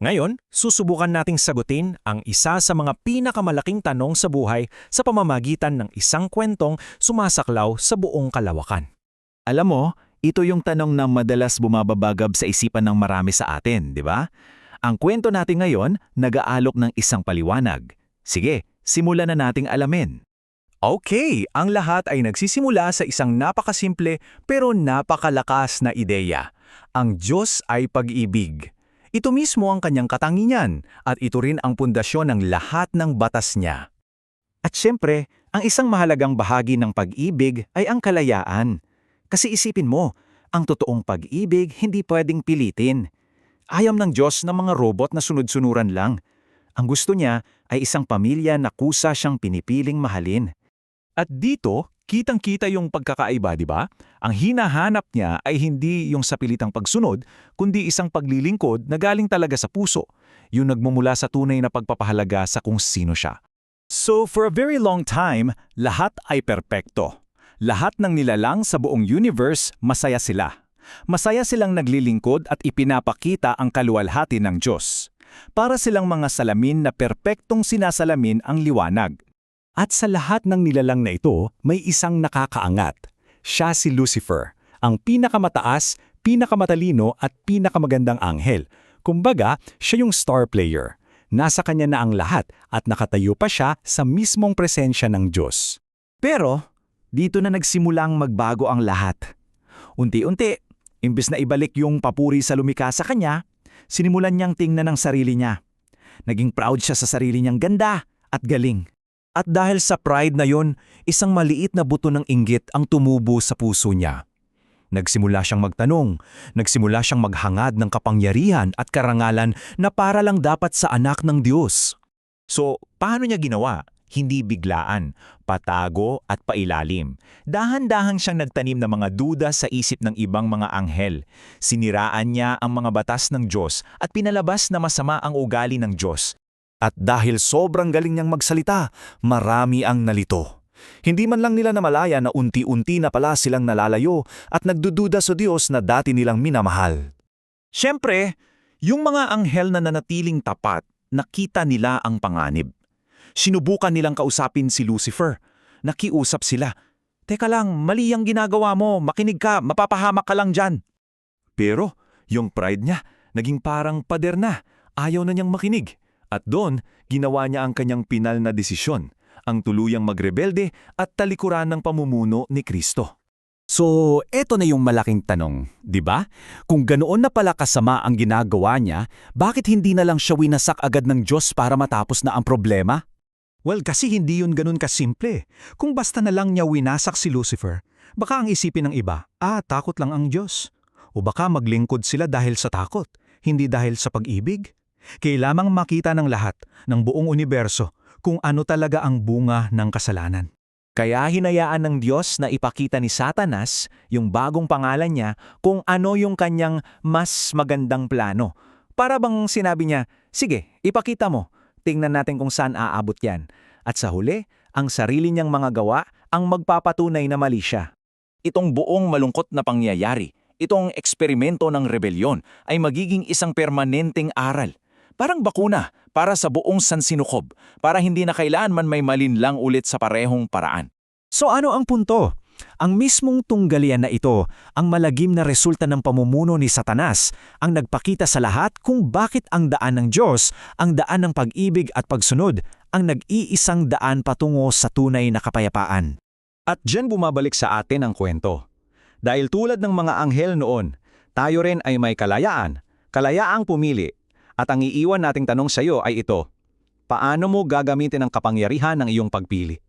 Ngayon, susubukan nating sagutin ang isa sa mga pinakamalaking tanong sa buhay sa pamamagitan ng isang kwentong sumasaklaw sa buong kalawakan. Alam mo, ito yung tanong na madalas bumababagab sa isipan ng marami sa atin, di ba? Ang kwento natin ngayon, nag-aalok ng isang paliwanag. Sige, simulan na nating alamin. Okay, ang lahat ay nagsisimula sa isang napakasimple pero napakalakas na ideya. Ang Diyos ay pag-ibig. Ito mismo ang kanyang katangian at ito rin ang pundasyon ng lahat ng batas niya. At syempre, ang isang mahalagang bahagi ng pag-ibig ay ang kalayaan. Kasi isipin mo, ang totoong pag-ibig hindi pwedeng pilitin. Ayaw ng Diyos ng mga robot na sunod-sunuran lang. Ang gusto niya ay isang pamilya na kusa siyang pinipiling mahalin. At dito, kitang-kita yung pagkakaiba, di ba? Ang hinahanap niya ay hindi yung sa pilitang pagsunod, kundi isang paglilingkod na galing talaga sa puso, yung nagmumula sa tunay na pagpapahalaga sa kung sino siya. So for a very long time, lahat ay perpekto. Lahat ng nilalang sa buong universe, masaya sila. Masaya silang naglilingkod at ipinapakita ang kaluwalhati ng Diyos. Para silang mga salamin na perpektong sinasalamin ang liwanag. At sa lahat ng nilalang na ito, may isang nakakaangat. Siya si Lucifer, ang pinakamataas, pinakamatalino at pinakamagandang anghel. Kumbaga, siya yung star player. Nasa kanya na ang lahat at nakatayo pa siya sa mismong presensya ng Diyos. Pero, dito na nagsimulang magbago ang lahat. Unti-unti, imbes na ibalik yung papuri sa lumikha sa kanya, sinimulan niyang tingnan ang sarili niya. Naging proud siya sa sarili niyang ganda at galing. At dahil sa pride na yon, isang maliit na buto ng inggit ang tumubo sa puso niya. Nagsimula siyang magtanong, nagsimula siyang maghangad ng kapangyarihan at karangalan na para lang dapat sa anak ng Diyos. So, paano niya ginawa? Hindi biglaan, patago at pailalim. Dahan-dahan siyang nagtanim ng mga duda sa isip ng ibang mga anghel. Siniraan niya ang mga batas ng Diyos at pinalabas na masama ang ugali ng Diyos. At dahil sobrang galing niyang magsalita, marami ang nalito. Hindi man lang nila namalaya na unti-unti na pala silang nalalayo at nagdududa sa Diyos na dati nilang minamahal. Siyempre, yung mga anghel na nanatiling tapat, nakita nila ang panganib. Sinubukan nilang kausapin si Lucifer. Nakiusap sila. Teka lang, mali ang ginagawa mo, makinig ka, mapapahamak ka lang dyan. Pero, yung pride niya, naging parang pader na, ayaw na niyang makinig. At doon, ginawa niya ang kanyang pinal na desisyon, ang tuluyang magrebelde at talikuran ng pamumuno ni Kristo. So, eto na yung malaking tanong, di ba? Kung ganoon na pala kasama ang ginagawa niya, bakit hindi na lang siya winasak agad ng Diyos para matapos na ang problema? Well, kasi hindi yun ganun kasimple. Kung basta na lang niya winasak si Lucifer, baka ang isipin ng iba, takot lang ang Diyos. O baka maglingkod sila dahil sa takot, hindi dahil sa pag-ibig. Kailangang makita ng lahat, ng buong universo, kung ano talaga ang bunga ng kasalanan. Kaya hinayaan ng Diyos na ipakita ni Satanas, yung bagong pangalan niya, kung ano yung kanyang mas magandang plano. Para bang sinabi niya, sige, ipakita mo, tingnan natin kung saan aabot yan. At sa huli, ang sarili niyang mga gawa ang magpapatunay na mali siya. Itong buong malungkot na pangyayari, itong eksperimento ng rebelyon ay magiging isang permanenteng aral. Parang bakuna para sa buong sansinukob, para hindi na kailanman may malinlang ulit sa parehong paraan. So ano ang punto? Ang mismong tunggalian na ito, ang malagim na resulta ng pamumuno ni Satanas, ang nagpakita sa lahat kung bakit ang daan ng Diyos, ang daan ng pag-ibig at pagsunod, ang nag-iisang daan patungo sa tunay na kapayapaan. At diyan bumabalik sa atin ang kwento. Dahil tulad ng mga anghel noon, tayo rin ay may kalayaan, kalayaang pumili. At ang iiwan nating tanong sa iyo ay ito, paano mo gagamitin ang kapangyarihan ng iyong pagpili?